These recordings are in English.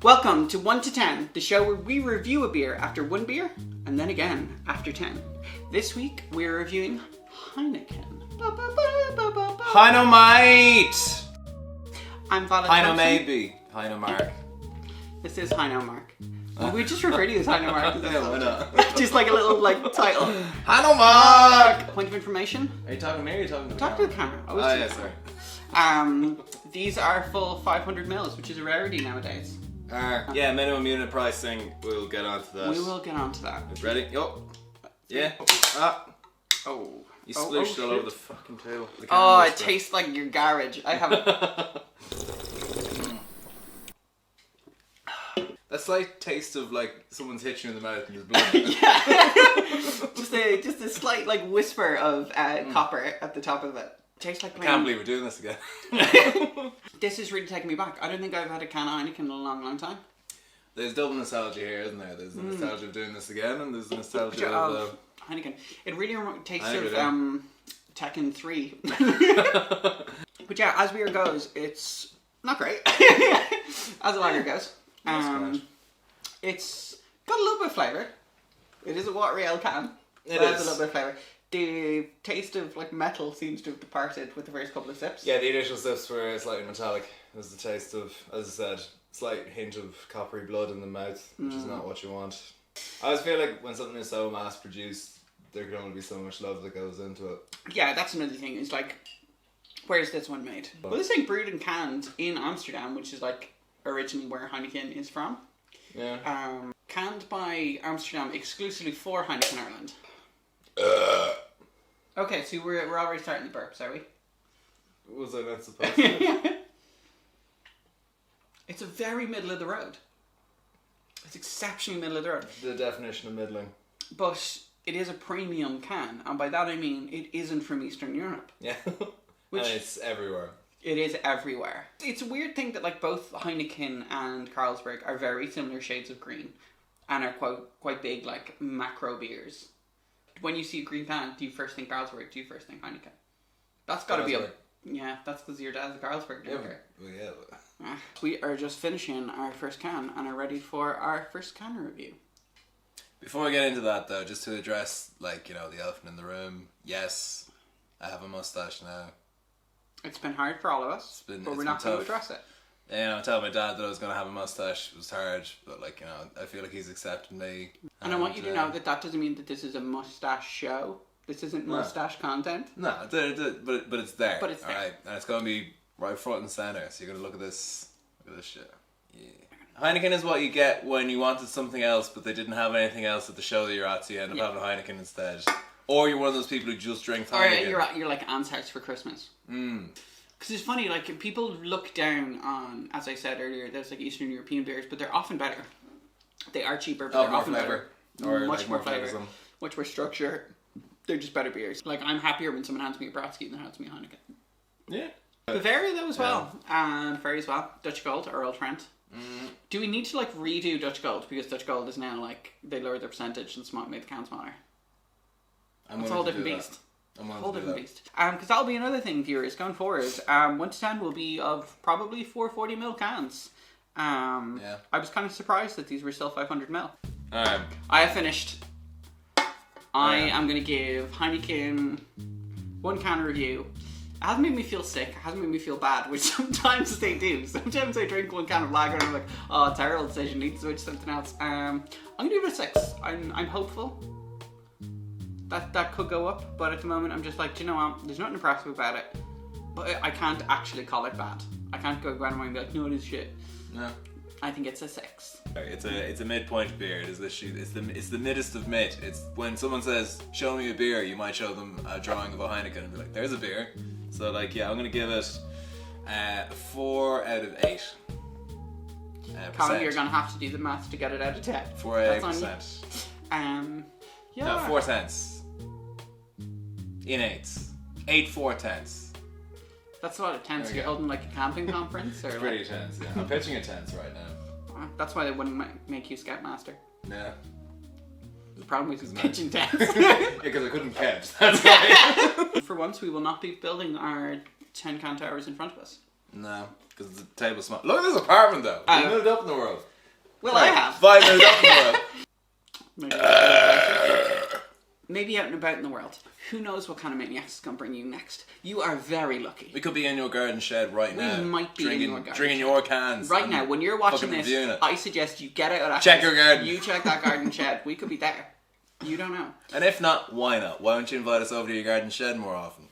Welcome to 1 to 10, the show where we review a beer after one beer, and then again after 10. This week, we're reviewing Heineken. Heino mate! I'm Vala Heino Thompson. maybe. Heino Mark. This is Heino Mark. We just refer to you as Heino Mark. Yeah, why not? Just like a little title. Heino Mark! Point of information. Are you talking to me or are you talking to the Talk to the camera. Oh yeah, sorry. These are full 500 mils, which is a rarity nowadays. Yeah, minimum unit pricing. We'll get on to that. We will get on to that. Ready? Yo. Yeah. Oh. You splooshed all over the fucking table. Oh, it tastes like your garage. I have That slight taste of like someone's hit you in the mouth and just blood. Yeah. just a slight like whisper of copper at the top of it. Tastes like I can't believe we're doing this again. This is really taking me back. I don't think I've had a can of Heineken in a long, long time. There's double nostalgia here, isn't there? There's the nostalgia of doing this again, and there's the nostalgia of Heineken. It really tastes of Tekken 3. But yeah, as beer goes, it's not great. As a lager goes. It's got a little bit of flavour. It is a watery ale can. It has is. a little bit of flavour. The taste of like metal seems to have departed with the first couple of sips. Yeah, the initial sips were slightly metallic. There's the taste of, as I said, slight hint of coppery blood in the mouth, which is not what you want. I always feel like when something is so mass produced, there can only be so much love that goes into it. Yeah, that's another thing. It's like, where's this one made? Well, this thing brewed and canned in Amsterdam, which is like originally where Heineken is from. Yeah. Canned by Amsterdam exclusively for Heineken Ireland. Okay, so we're already starting the burps, are we? Was I not supposed to? It's a very middle of the road. It's exceptionally middle of the road. The definition of middling. But it is a premium can, and by that I mean it isn't from Eastern Europe. Yeah. Which and it's everywhere. It is everywhere. It's a weird thing that like both Heineken and Carlsberg are very similar shades of green, and are quite big like macro beers. When you see a green can, do you first think Carlsberg? Do you first think Heineken? That's got to be a... Yeah, that's because your dad's a Carlsberg drinker. Yeah. We are just finishing our first can and are ready for our first can review. Before we get into that though, just to address like, the elephant in the room. Yes, I have a mustache now. It's been hard for all of us, but we're not going to address it. Yeah, telling my dad that I was going to have a mustache was hard, but like, I feel like he's accepted me. And I want you to know that doesn't mean that this is a mustache show. This isn't mustache content. No, but it's there. But it's there. Alright, and it's going to be right front and centre, so you're going to look at this shit. Yeah. Heineken is what you get when you wanted something else, but they didn't have anything else at the show that you're at, so you end up having a Heineken instead. Or you're one of those people who just drink Heineken. Or you're like Anne's house for Christmas. Because it's funny, like, people look down on, as I said earlier, there's like Eastern European beers, but they're often better. They are cheaper, but they're often better. Or much like more flavour, much more structure. They're just better beers. Like, I'm happier when someone hands me a Brodsky than hands me a Heineken. Yeah. Bavaria though as well. And Ferry as well. Dutch Gold, or Old Trent. Do we need to like redo Dutch Gold? Because Dutch Gold is now like, they lowered their percentage and made the can smaller. It's a whole different beast. Whole different beast. Because that'll be another thing, viewers, going forward. 1 to 10 will be of probably 440ml cans. I was kind of surprised that these were still 500ml. I have finished. I am going to give Heineken 1 can review. It hasn't made me feel sick. It hasn't made me feel bad, which sometimes they do. Sometimes I drink 1 can of lager and I'm like, oh, terrible decision, need to switch to something else. I'm going to give it a 6. I'm hopeful. That could go up, but at the moment I'm just like, do you know what? There's nothing impressive about it, but I can't actually call it bad. I can't go around and be like, no, it is shit. No. I think it's a 6. It's a midpoint beer. It is literally it's the middest of mid. It's when someone says, show me a beer, you might show them a drawing of a Heineken and be like, there's a beer. So like, yeah, I'm gonna give it 4 out of 8. Colin, you're gonna have to do the maths to get it out of 10. 4 out of 8%. Yeah. No, 4 tenths. In 8s. 8 4/10. That's a lot of tenths. You're holding like a camping conference? Or it's pretty tense, yeah. I'm pitching a tense right now. That's why they wouldn't make you Scoutmaster. Yeah. The problem is pitching tense. Yeah, because I couldn't catch. That's why. For once, we will not be building our 10 can towers in front of us. No, because the table's small. Look at this apartment though. We moved up in the world. Well, I have. 5 minutes out in the world. Maybe out and about in the world. Who knows what kind of maniacs is going to bring you next? You are very lucky. We could be in your garden shed right now. We might be in your garden drinking shed. your cans. Right now, when you're watching this, I suggest you get out of that Check house. your garden. You check that garden shed. We could be there. You don't know. And if not, why not? Why don't you invite us over to your garden shed more often?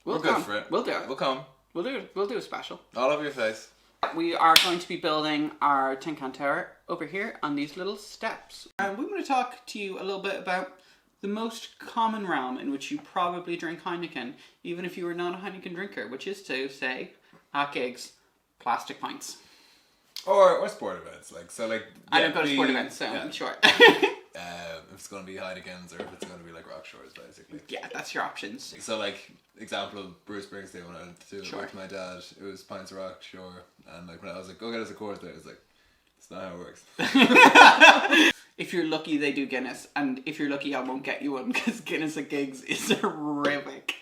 We're good for it. We'll do it. We'll come. We'll do it. We'll do a special. All over your face. We are going to be building our Heinekant tower over here on these little steps. And we're going to talk to you a little bit about the most common realm in which you probably drink Heineken, even if you are not a Heineken drinker, which is to say, at gigs, plastic pints. Or sport events. I don't go to sport events, so I'm short. If it's going to be Heineken's or if it's going to be like Rock Shores, basically. Yeah, that's your options. So, example of Bruce Springsteen when I went to it with my dad, it was pints of Rock Shore, and when I was like, go get us a quart there, it's like, it's not how it works. If you're lucky, they do Guinness, and if you're lucky, I won't get you one because Guinness at gigs is horrific.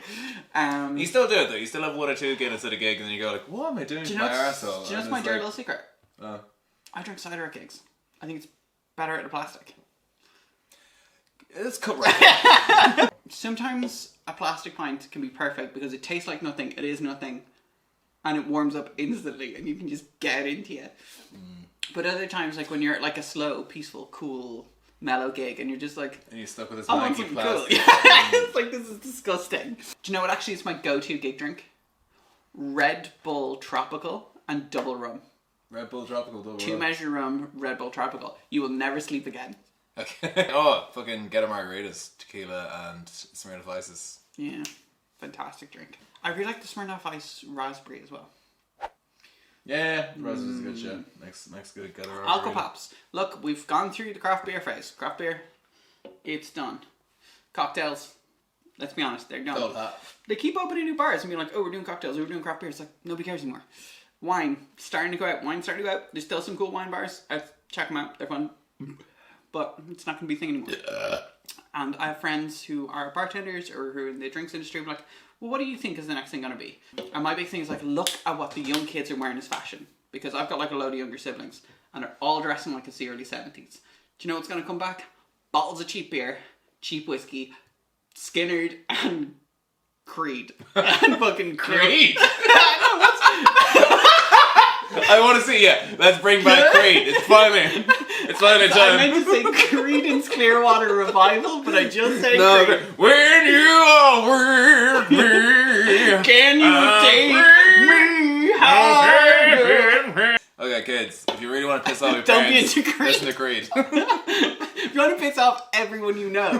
You still do it though. You still have 1 or 2 Guinness at a gig, and then you go like, "What am I doing to my arsehole?" Do you know what's my dirty little secret? Oh. I drink cider at gigs. I think it's better out of plastic. It's correct. Sometimes a plastic pint can be perfect because it tastes like nothing. It is nothing, and it warms up instantly, and you can just get it into you. But other times, like when you're at like a slow, peaceful, cool, mellow gig, and you're just like, and you're stuck with this I want manky something plastic. cool. It's like, this is disgusting. Do you know what actually is my go-to gig drink? Red Bull Tropical and double rum. Red Bull Tropical double 2 measure rum, Red Bull Tropical. You will never sleep again. Okay. Oh, fucking get a margaritas, tequila, and Smirnoff Ices. Yeah, fantastic drink. I really like the Smirnoff Ice raspberry as well. Yeah, raspberry's a good shit. Next good get a margarita. Alco Pops. Look, we've gone through the craft beer phase. Craft beer, it's done. Cocktails, let's be honest, they're done. They keep opening new bars and being like, oh, we're doing cocktails, we're doing craft beer. It's like, nobody cares anymore. Wine, starting to go out. There's still some cool wine bars. Check them out, they're fun. But it's not going to be a thing anymore. And I have friends who are bartenders or who are in the drinks industry. I'm like, well, what do you think is the next thing going to be? And my big thing is like, look at what the young kids are wearing as fashion. Because I've got like a load of younger siblings and they're all dressing like it's the early 70s. Do you know what's going to come back? Bottles of cheap beer, cheap whiskey, Skinnerd and Creed. And fucking Creed? I want to see, let's bring back Creed. It's finally time. I meant to say Creedence Clearwater Revival, but I just said Creed. When you are with me, can you take me higher? Okay, kids, if you really want to piss off your Don't parents, be into Creed. listen to Creed. If you want to piss off everyone you know,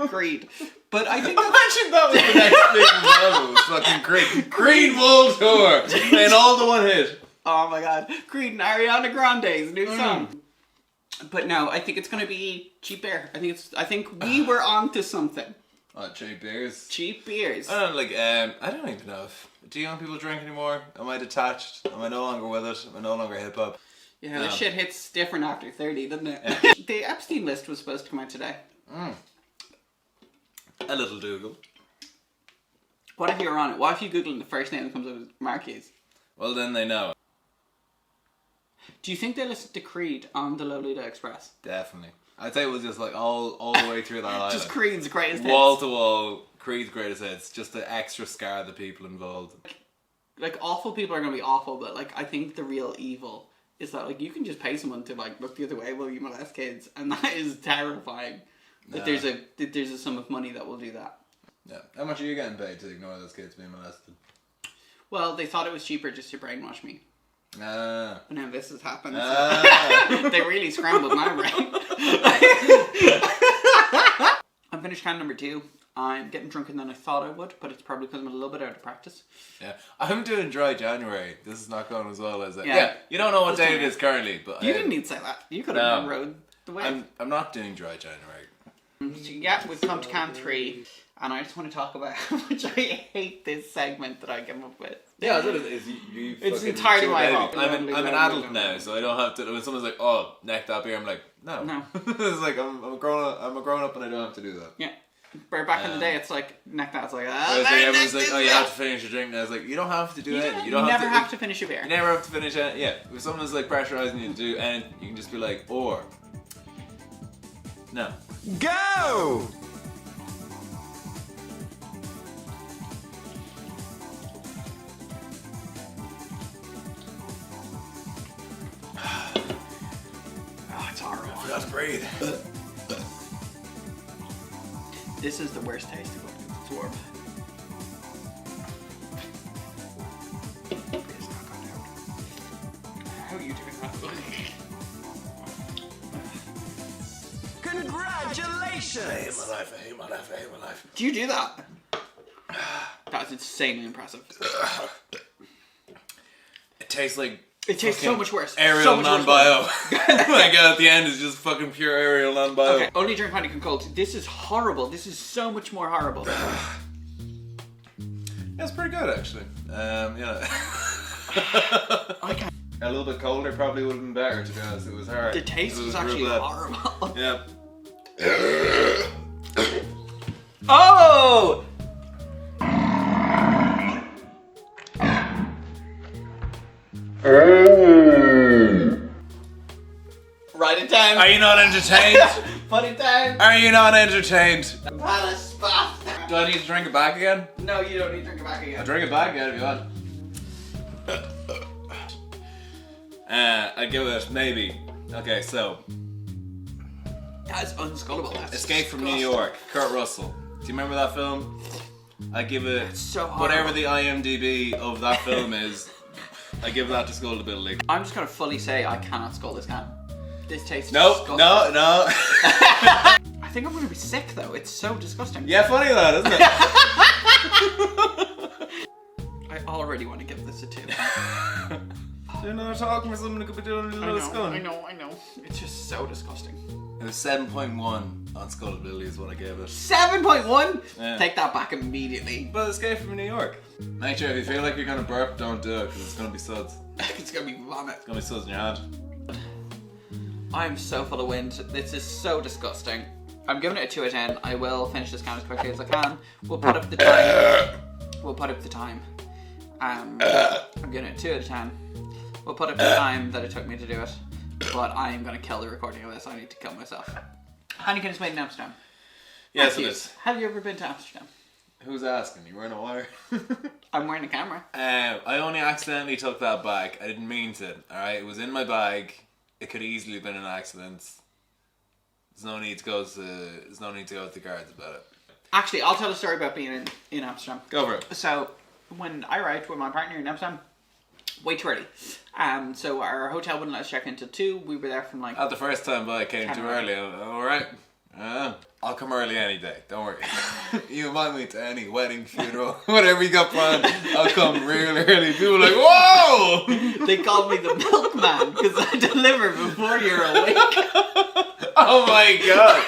Creed. But I think imagine that was the next big level. Fucking Creed. Creed World Tour. Playing all the one hit. Oh my god. Creed and Ariana Grande's new song. But no, I think it's going to be cheap beer. I think we were onto something. Oh, cheap beers. Cheap beers. I don't I don't even know do young people drink anymore? Am I detached? Am I no longer with it? Am I no longer hip hop? Yeah, this shit hits different after 30, doesn't it? The Epstein list was supposed to come out today. A little Dougal. What if you're on it? What if you Google and the first name that comes up is Marquis? Well, then they know. Do you think they listened to Creed on the Lolita Express? Definitely. I'd say it was just like all the way through that island. Just Creed's greatest hits. Wall to wall, Creed's greatest hits. Just to extra scar the people involved. Like, awful people are going to be awful, but like, I think the real evil is that like, you can just pay someone to like look the other way while you molest kids, and that is terrifying. That there's a sum of money that will do that. Yeah. How much are you getting paid to ignore those kids being molested? Well, they thought it was cheaper just to brainwash me. And now this has happened. So they really scrambled my brain. I'm finished can number 2. I'm getting drunker than I thought I would, but it's probably because I'm a little bit out of practice. Yeah, I'm doing dry January. This is not going as well as it. Yeah, you don't know what day it is currently, but you didn't need to say that. You could have rode the wave. I'm not doing dry January. So yeah, we've come to can 3, and I just want to talk about how much I hate this segment that I came up with. Yeah, it is. It's entirely my fault. I'm an adult now, so I don't have to. When someone's like, "Oh, neck that beer," I'm like, "No." No. It's like I'm a grown up and I don't have to do that. Yeah. Where back in the day, it's like neck that. It's like, everyone's like, oh, you have to finish your drink. And I was like, you don't have to do anything. You never have to finish a beer. You never have to finish it. Yeah, if someone's like pressurizing you to do anything, you can just be like, or no. Go! Oh, it's horrible. I forgot to breathe. This is the worst taste of it. It's warm. It's not gone down. How are you doing that? Congratulations! I hate my life, I hate my life, I hate my life. Do you do that? That's insanely impressive. It tastes like... It tastes so much worse. Aerial so much non-bio. worse. Like at the end, it's just fucking pure aerial non-bio. Okay, only drink Heineken Cold. This is horrible. This is so much more horrible. It's pretty good, actually. Yeah. I can't. A little bit colder probably would have been better, to be honest. It was hard. The taste was real actually bad. horrible. Yeah. Oh! Write it down. Are you not entertained? Put it down. Are you not entertained? Palace spot. Do I need to drink it back again? No, you don't need to drink it back I'll again. drink it back again if you want. I'd give it maybe. Okay, so That's unscullable. That's Escape from New disgusting. York, Kurt Russell. Do you remember that film? I give it It's so horrible. whatever the IMDb of that film is. I give that to Scullability. I'm just gonna fully say I cannot skull this can. This tastes No, disgusting. no. I think I'm gonna be sick though. It's so disgusting. Yeah, funny that, isn't it? I already want to give this a 2. You're not talking for someone who could be doing a little skull. I know. It's just so disgusting. It was 7.1 on Scullability is what I gave it. 7.1? Yeah. Take that back immediately. But Escape from New York. Make sure if you feel like you're gonna burp, don't do it, because it's gonna be suds. It's gonna be vomit. It's gonna be suds in your hand. I'm so full of wind. This is so disgusting. I'm giving it a 2 out of 10. I will finish this can as quickly as I can. We'll put up the time. I'm giving it a 2 out of 10. We'll put up the time that it took me to do it. But I am going to kill the recording of this. I need to kill myself. Heineken is made in Amsterdam. Yes, Matthew, it is. Have you ever been to Amsterdam? Who's asking? You wearing a wire? I'm wearing a camera. I only accidentally took that bag. I didn't mean to. Alright, it was in my bag. It could easily have been an accident. There's no need to go to the guards about it. Actually, I'll tell a story about being in Amsterdam. Go for it. So, when I arrived with my partner in Amsterdam, way too early. So our hotel wouldn't let us check in until 2. We were there from like... At the first time I came too 10 early. Alright. I'll come early any day. Don't worry. You invite me to any wedding, funeral, whatever you got planned. I'll come really early. People are like, whoa! They called me the milkman because I deliver before you're awake. Oh my god.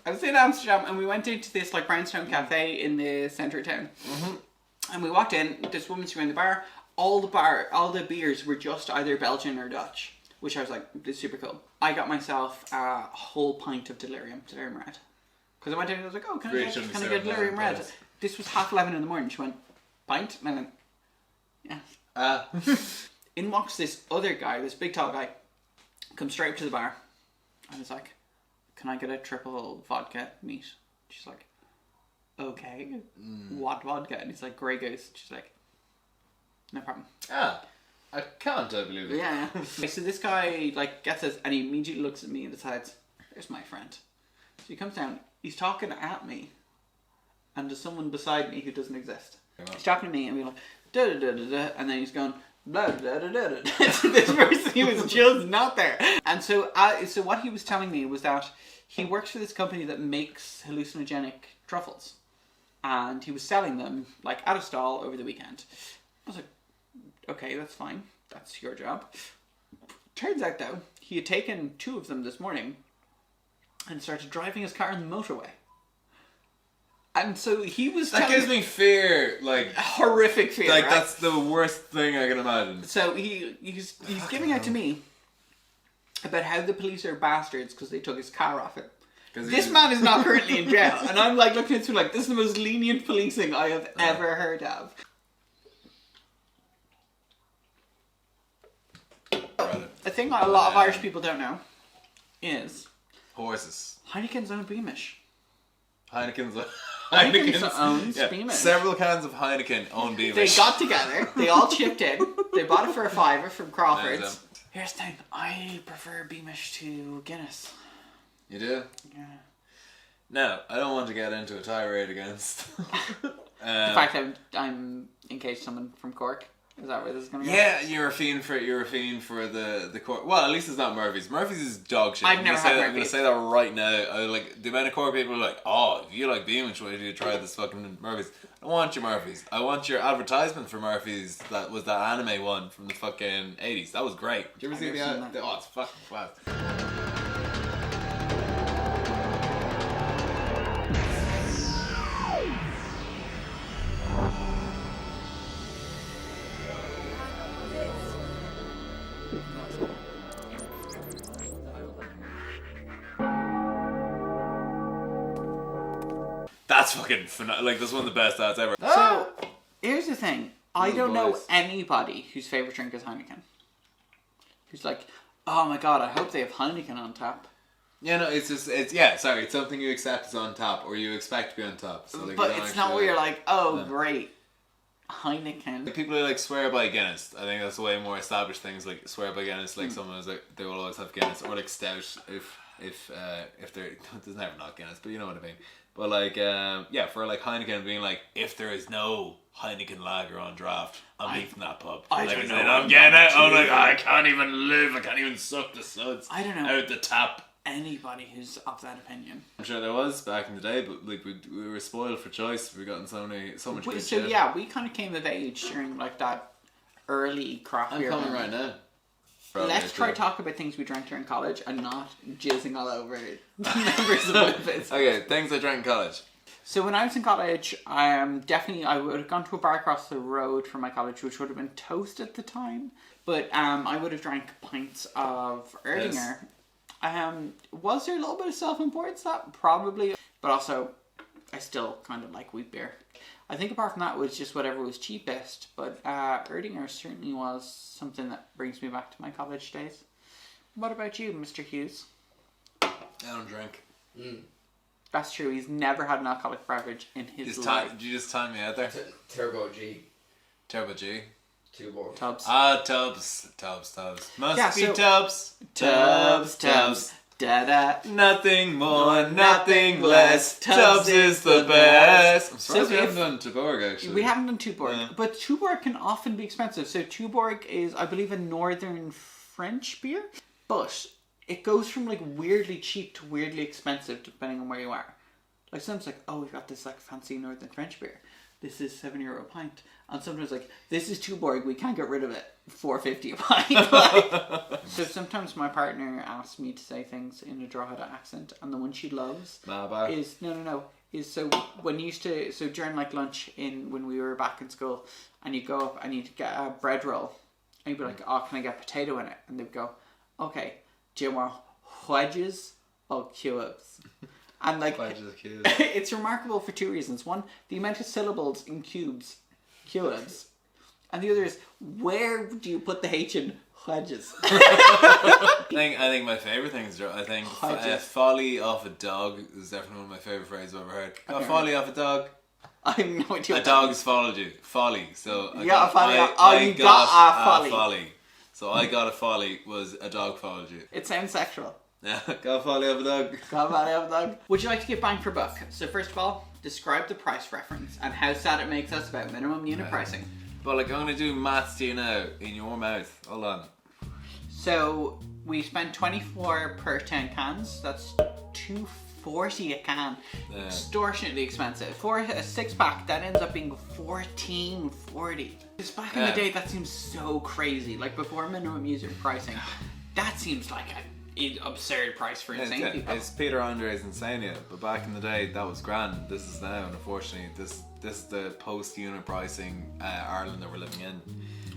I was in Amsterdam and we went into this like brownstone cafe in the centre of town. Mm-hmm. And we walked in, this woman's behind the bar. All the beers were just either Belgian or Dutch, which I was like, this is super cool. I got myself a whole pint of Delirium Red. Because I went in and I was like, oh, can I get Delirium Red? pints. This was 11:30 in the morning. She went, pint? And I went, yeah. In walks this other guy, this big tall guy, comes straight up to the bar. I was like, can I get a triple vodka neat? She's like, okay. What vodka? And he's like, Grey Goose. She's like, no problem. I can't believe it. Yeah. Okay, so this guy like gets us and he immediately looks at me and decides, there's my friend. So he comes down, he's talking at me and there's someone beside me who doesn't exist. He's talking to me and we're like, da da da da da, and then he's going, blah da da da da. This person he was just not there. And so what he was telling me was that he works for this company that makes hallucinogenic truffles. And he was selling them like at a stall over the weekend. I was like, okay, that's fine. That's your job. Turns out though, he had taken 2 of them this morning and started driving his car on the motorway. And so he was That gives me fear, like horrific fear. like right? that's the worst thing I can imagine. So he's giving out to me about how the police are bastards because they took his car off it. This man is not currently in jail, and I'm like looking at it like, this is the most lenient policing I have ever heard of. A thing a lot of Irish people don't know is horses. Heineken's own Beamish. Heineken's owns yeah, Beamish. several cans of Heineken own Beamish. They got together, they all chipped in, they bought it for a $5 from Crawford's. Here's the thing, I prefer Beamish to Guinness. You do? Yeah. No, I don't want to get into a tirade against. The fact that I'm engaged someone from Cork. Is that where this is going to go? Yeah, you're a fiend for the Cork. Well, at least it's not Murphy's. Murphy's is dog shit. I've never had Murphy's. I'm going to say that right now. Like the amount of Cork people are like, oh, if you like Beamish, why do you try this fucking Murphy's? I don't want your Murphy's. I want your advertisement for Murphy's. That was that anime one from the fucking 80s. That was great. Did you ever see the? Oh, it's fucking class. That's fucking like that's one of the best ads ever. So, here's the thing. I don't know boys. anybody whose favourite drink is Heineken. Who's like, oh my god, I hope they have Heineken on tap. Yeah, no, it's something you accept is on top, or you expect to be on top. So, like, But it's not where you're like, oh great, Heineken. Like people who like swear by Guinness. I think that's the way more established things like swear by Guinness. Like someone who's like they will always have Guinness, or like stout if they're there's never not Guinness, but you know what I mean. But like for like Heineken being like, if there is no Heineken lager on draft, I'm leaving that pub. I like, don't know. I'm getting out. I'm like, I can't even live. I can't even suck the suds. I don't know out the tap. Anybody who's of that opinion. I'm sure there was back in the day, but like we were spoiled for choice. We gotten so much good So shit. yeah, we kind of came of age during like that early craft beer. I'm coming right now. Probably Let's try to talk about things we drank during college and not jizzing all over members of Olympics. Okay, things I drank in college. So when I was in college, I would have gone to a bar across the road from my college, which would have been Toast at the time. But I would have drank pints of Erdinger. Was there a little bit of self-importance? That probably, but also I still kind of like wheat beer. I think apart from that, it was just whatever was cheapest. But Erdinger certainly was something that brings me back to my college days. What about you, Mr. Hughes? I don't drink. That's true. He's never had an alcoholic beverage in his life. Did you just time me out there? Turbo G. Turbo G. Tuborg. Tubs. Tubs. Must be so- Tubs. Tubs. Da-da. Nothing more, nothing less. Tubs is the best. I'm surprised So we haven't if- done Tuborg actually. We haven't done Tuborg, Yeah. but Tuborg can often be expensive. So Tuborg is, I believe, a northern French beer, but it goes from like weirdly cheap to weirdly expensive depending on where you are. Like sometimes like, oh, we've got this like fancy northern French beer. This is €7 a pint, and sometimes like, this is Tuborg, we can't get rid of it. $4.50 a pint. Like, so sometimes my partner asks me to say things in a Drogheda accent, and the one she loves is is so when you used to during like lunch when we were back in school, and you go up and you get a bread roll, and you'd be like, oh, can I get potato in it? And they'd go, okay, do you want wedges or cubes? And like, it's remarkable for two reasons. One, the amount of syllables in cubes, and the other is, where do you put the H in wedges? I think my favourite thing is folly off a dog is definitely one of my favourite phrases I've ever heard. Got folly off a dog. I have no idea. A dog's followed you. Folly. So You got a folly. You got a folly. So I got a folly was a dog followed you. It sounds sexual. Yeah, got a folly off a dog. Got a folly off a dog. Would you like to get bang for buck? So first of all, describe the price reference and how sad it makes us about minimum unit pricing. But like, I'm going to do maths to you now in your mouth. Hold on. So we spent 24 per 10 cans. That's $2.40 a can. Yeah. Extortionately expensive. For a 6-pack, that ends up being $14.40. Because back in the day, that seems so crazy. Like before minimum user pricing, that seems like an absurd price for insane people. It's Peter Andre's Insania, but back in the day, that was grand. This is now, and unfortunately, this is the post-unit pricing Ireland that we're living in.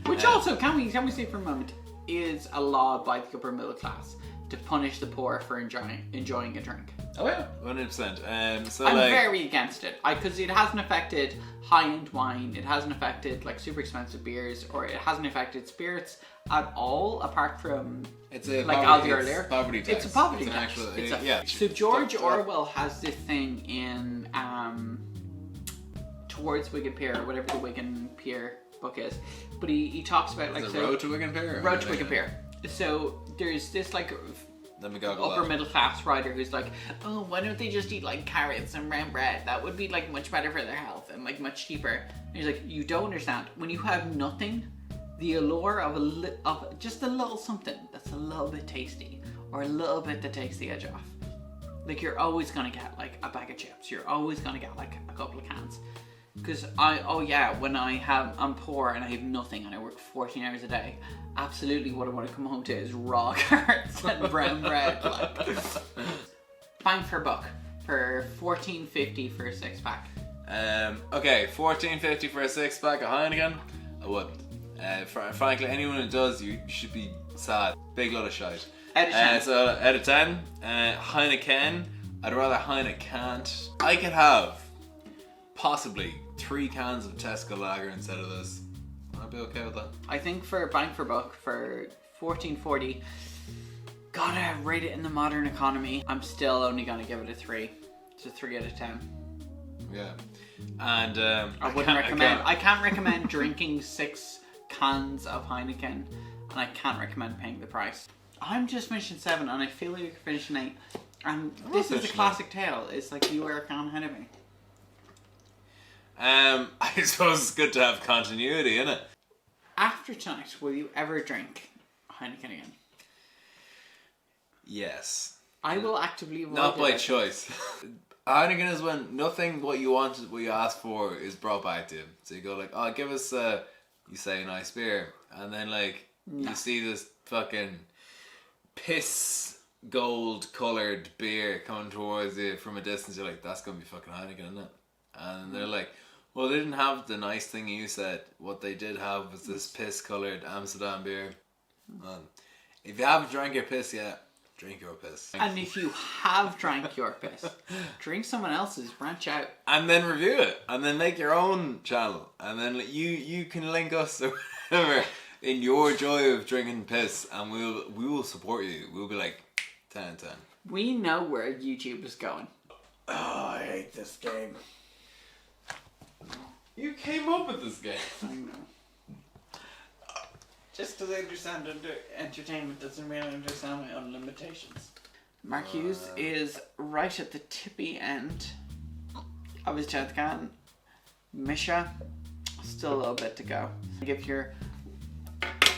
Which also, can we say for a moment, is a law by the upper middle class to punish the poor for enjoying a drink. Oh yeah, 100%. So I'm like, very against it. Because it hasn't affected high-end wine, it hasn't affected like super expensive beers, or it hasn't affected spirits at all, apart from it's a like poverty, Aldi earlier. Poverty tax. It's a poverty an tax. actual, yeah. So George Orwell has this thing in Towards Wigan Pier, or whatever the Wigan Pier book is, but he talks about like Road to Wigan Pier. Road to Wigan Pier. So there's this like upper middle class writer who's like, oh, why don't they just eat like carrots and brown bread? That would be like much better for their health and like much cheaper. And he's like, you don't understand. When you have nothing, the allure of just a little something that's a little bit tasty, or a little bit that takes the edge off. Like you're always gonna get like a bag of chips. You're always gonna get like a couple of cans. Because when I'm poor and I have nothing and I work 14 hours a day, absolutely what I want to come home to is raw carrots and brown bread. Like, bang for buck for $14.50 for a 6-pack. Okay, $14.50 for a 6-pack of Heineken. I would. Frankly, anyone who does, you should be sad. Big lot of shite. Out of 10. So out of 10, Heineken. I'd rather Heinekant. I could have possibly 3 cans of Tesco Lager instead of this. I'd be okay with that. I think for bang for buck for $14.40, gotta rate it in the modern economy. I'm still only gonna give it a 3. It's a 3 out of 10. Yeah, and I wouldn't recommend. I can't recommend drinking 6 cans of Heineken, and I can't recommend paying the price. I'm just finishing 7, and I feel like you're finishing 8. And this is a classic tale. It's like you were a can ahead of me. I suppose it's good to have continuity, isn't it? After tonight, will you ever drink Heineken again? Yes. I will actively avoid Not by it. choice. Heineken is when nothing what you wanted, what you asked for is brought back to you. So you go like, oh, give us you say a nice beer. And then like, you see this fucking piss gold coloured beer coming towards you from a distance. You're like, that's going to be fucking Heineken, isn't it? And they're like, well, they didn't have the nice thing you said. What they did have was this piss coloured Amsterdam beer. If you haven't drank your piss yet, drink your piss. And if you have drank your piss, drink someone else's, branch out. And then review it. And then make your own channel. And then you can link us or whatever in your joy of drinking piss. And we will support you. We'll be like 10 10. We know where YouTube is going. Oh, I hate this game. You came up with this game. I know. Just because I understand entertainment doesn't mean I understand my own limitations. Mark Hughes is right at the tippy end of his 10th can. Misha, still a little bit to go. Give your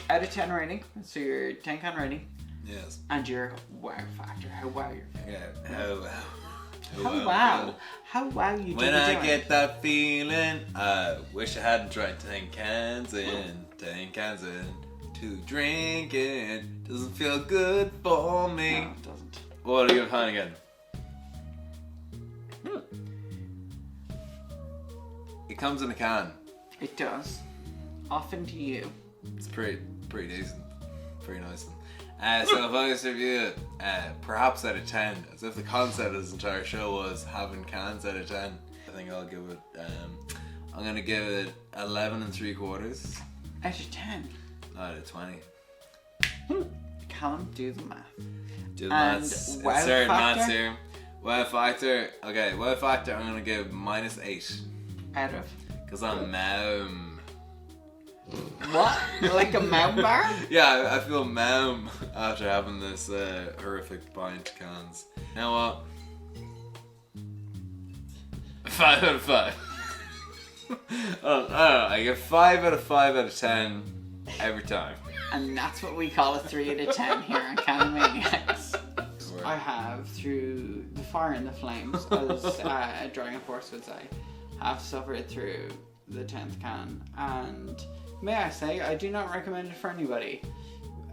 out of 10 rating, so your 10 can rating. Yes. And your wow factor. How wow you're feeling. Yeah. How wow. How wow you When doing? I get that feeling, I wish I hadn't tried 10 cans in. 10 cans in. To drink it. Doesn't feel good for me. No, it doesn't. What are you finding again? It comes in a can. It does. Often to you. It's pretty decent. Pretty nice. So if I was to review it, perhaps out of 10, as if the concept of this entire show was having cans out of 10, I think I'll give it, I'm going to give it 11 3/4. Out of 10. Out of 20. Callum, do the math. Do the And maths. wow Insert maths factor? here. Wow factor. Okay, wow factor I'm going to give -8. Out of. Because I'm maum. What? Like a mountain bar? Yeah, I feel maum after having this horrific pint cans. You know what? 5 out of 5. I don't know. I get 5 out of 5 out of 10 every time. And that's what we call a 3 out of 10 here on Canamaniacs. I have, through the fire and the flames, as a Dragon Force would say, have suffered through the 10th can, and may I say, I do not recommend it for anybody.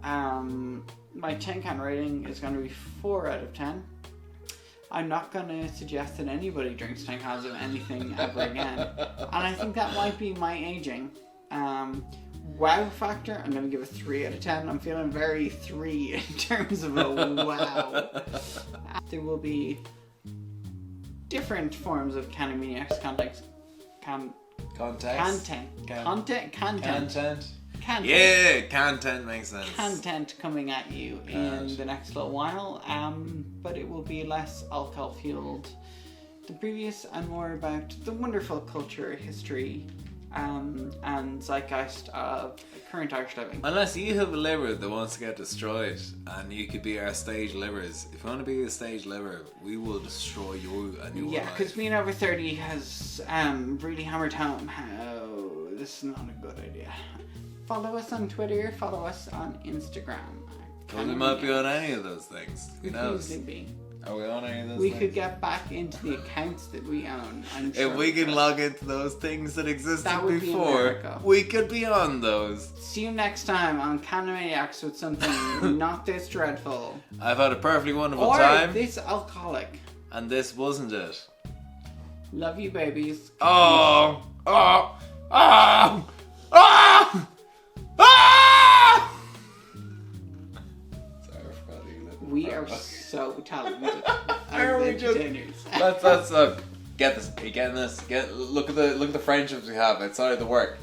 My 10 can rating is going to be 4 out of 10. I'm not going to suggest that anybody drinks 10 cans of anything ever again. And I think that might be my aging. Wow factor, I'm going to give a 3 out of 10. I'm feeling very 3 in terms of a wow. There will be different forms of Canamaniacs content. Context. Content. Yeah, content makes sense. Content coming at you in the next little while, but it will be less alcohol fueled than previous and more about the wonderful culture, history, and zeitgeist of current Irish living. Unless you have a liver that wants to get destroyed, and you could be our stage livers. If you want to be a stage liver, we will destroy you and your Yeah, life. because being over 30 has really hammered home how this is not a good idea. Follow us on Twitter, follow us on Instagram. Well, we might be on any of those things. Who knows? Could be. Are we on any of those We things? could get back into the accounts that we own. I'm sure If we can log into those things that existed That would be before, America. we could be on those. See you next time on Canamaniacs with something not this dreadful. I've had a perfectly wonderful Or time, this alcoholic. and this wasn't it. Love you, babies. Oh! Oh! Oh! Oh! Oh! Sorry, I forgot to eat it. We are so talented Are as we just- entertainers. Let's look. Get this. Are you getting this? Look at the friendships we have outside of the work.